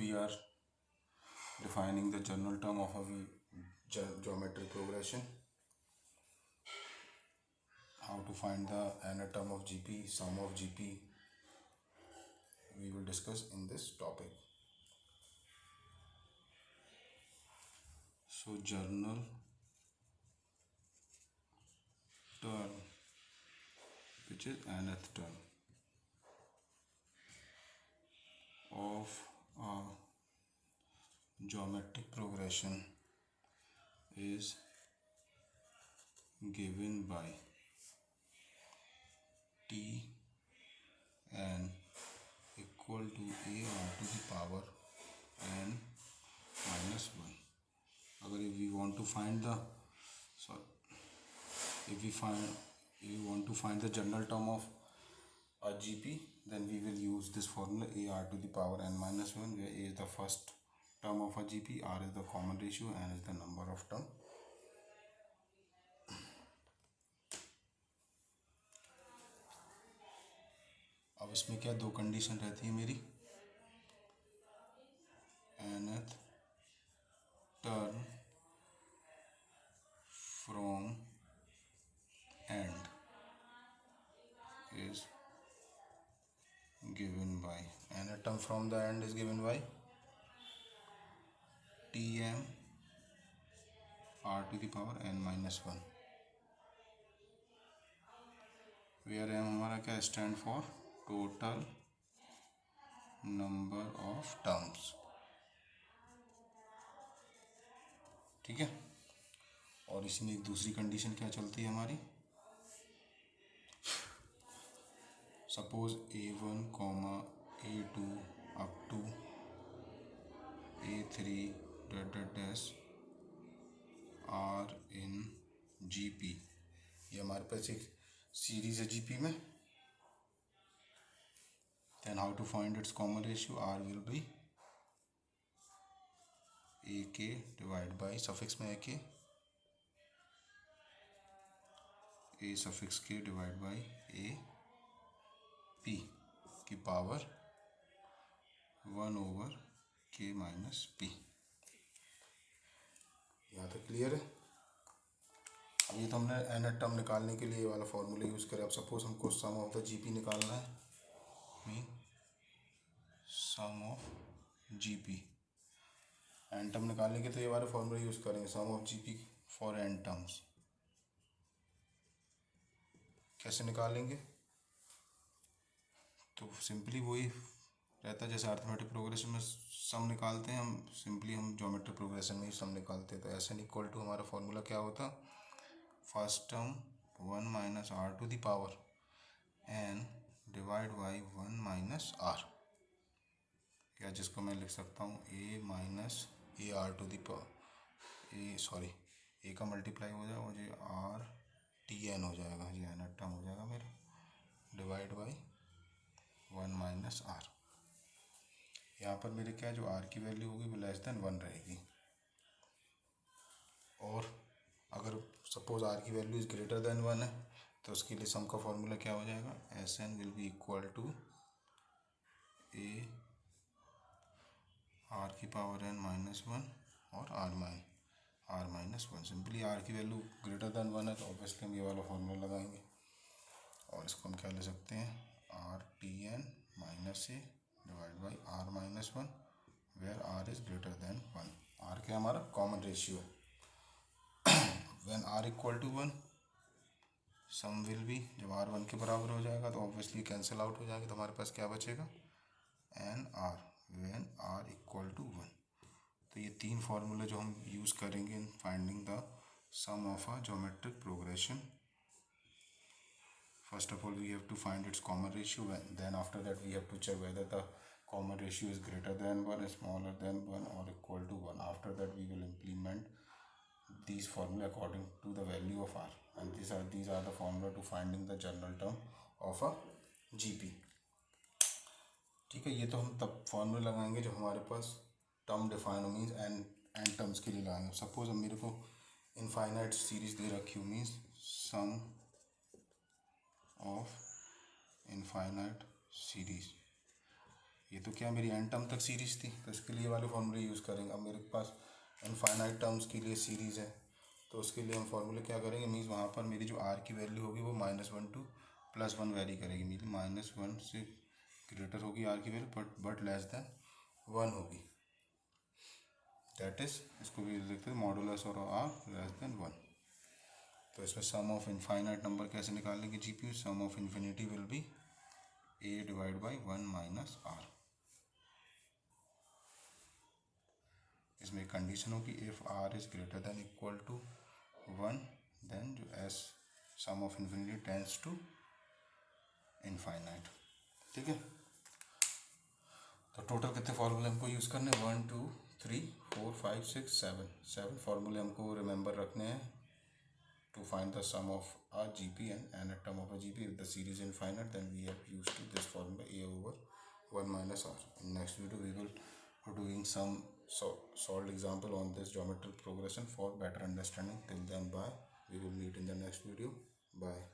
we are defining the general term of a geometric progression. How to find the nth term of GP, sum of GP, we will discuss in this topic. So general term, which is nth term of a geometric progression, is given by t n equal to a r to the power n minus 1. अगर if we want to find the want to find the general term of a GP, then we will use this formula a r to the power n minus 1, where a is the first term of a GP, r is the common ratio, n is the number of term. अब इसमें क्या दो condition रहती है मेरी, nth term from end is given by, nth term from the end is given by Tm r to the power n minus 1, where m हमारा क्या stand for total number of terms. ठीक है. और इसमें एक दूसरी कंडीशन क्या चलती है हमारी, suppose a1, a2 up to a3 dash are in GP. ये हमारे पास एक सीरीज है GP में. Then how to find its common ratio? R will be AK divided by suffix में AK, A suffix K divided by AP की power 1 over K minus P. यहाँ तक clear है. अब ये तो हमने nth टर्म निकालने के लिए ये वाला फॉर्मूला यूज़ करें. अब सपोज हमको सम ऑफ द GP निकालना है, mean sum of GP. N term निकालने के तो ये वाला फॉर्मूला यूज़ करेंगे, sum of GP for n terms. कैसे निकालेंगे, तो सिंपली वही रहता है जैसे अर्थमेटिक प्रोग्रेशन में सम निकालते हैं, हम सिंपली हम ज्योमेट्रिक प्रोग्रेशन में ही सम निकालते हैं. तो एस एन इक्वल टू हमारा फॉर्मूला क्या होता, first term 1 minus r to the power n divide by 1 minus r, या जिसको मैं लिख सकता हूँ a minus a r to the power a का मल्टीप्लाई हो जाएगा और ये आर टी एन हो जाएगा, ये एन टर्म हो जाएगा मेरा, डिवाइड बाई 1 माइनस आर. यहाँ पर मेरे क्या जो आर की वैल्यू होगी वो लेस देन 1 रहेगी. और अगर सपोज आर की वैल्यू इज ग्रेटर देन 1 है तो उसके लिए सम का फॉर्मूला क्या हो जाएगा, S N will be equal to A R की पावर एन माइनस 1 और आर माइनस 1. सिंपली आर की वैल्यू ग्रेटर देन 1 है तो ऑब्वियसली हम ये वाला फॉर्मूला लगाएंगे और इसको हम क्या ले सकते हैं, R T N minus A divide by R minus 1, where R is greater than 1. R क्या हमारा कॉमन रेशियो है. When R equal to 1 sum will be, जब आर 1 के बराबर हो जाएगा तो ऑब्वियसली कैंसिल आउट हो जाएगा, तो हमारे पास क्या बचेगा, N R when R equal to 1. तो ये तीन फार्मूले जो हम यूज़ करेंगे in finding the sum of a geometric progression. First of all, we have to find its common ratio. Then after that, we have to check whether the common ratio is greater than 1, smaller than 1, or equal to 1. After that, we will implement these formula according to the value of r. And these are the formula to finding the general term of a GP. ठीक है. ये तो हम तब formula लगाएंगे जब हमारे पास term define हो, मीन्स एन टर्म्स के लिए लगाएंगे. सपोज अब मेरे को इनफाइनाइट सीरीज दे रखी हो, means sum of infinite series ये तो क्या मेरी एन टर्म तक सीरीज़ थी, तो इसके लिए वाले फॉर्मूले यूज़ करेंगे। अब मेरे पास इनफाइनाइट टर्म्स के लिए सीरीज़ है, तो उसके लिए हम फॉर्मूले क्या करेंगे, मीन्स वहाँ पर मेरी जो आर की वैल्यू होगी वो -1 to +1 वेरी करेगी, मीन -1 से ग्रेटर होगी आर की वैल्यू बट लेस देन 1 होगी। दैट इज़, इसको भी लिखते हैं मॉडुलस और आर लेस देन 1। तो इसमें सम ऑफ इनफाइनाइट नंबर कैसे निकालेंगे जीपीयू, sum of infinity will be a divide by 1 minus r. इसमें एक कंडीशन होगी, if r is greater than equal to 1 then जो S sum of infinity tends to infinite. ठीक है, तो टोटल कितने फार्मूले हमको यूज़ करने हैं, 1 2 3 4 5 6 7 फार्मूले हमको रिमेंबर रखने हैं to find the sum of a GP and n term of a GP. If the series is infinite, then we have used this formula a over 1 minus r. In next video, we will be doing some solved example on this geometric progression for better understanding. Till then, bye. We will meet in the next video. Bye.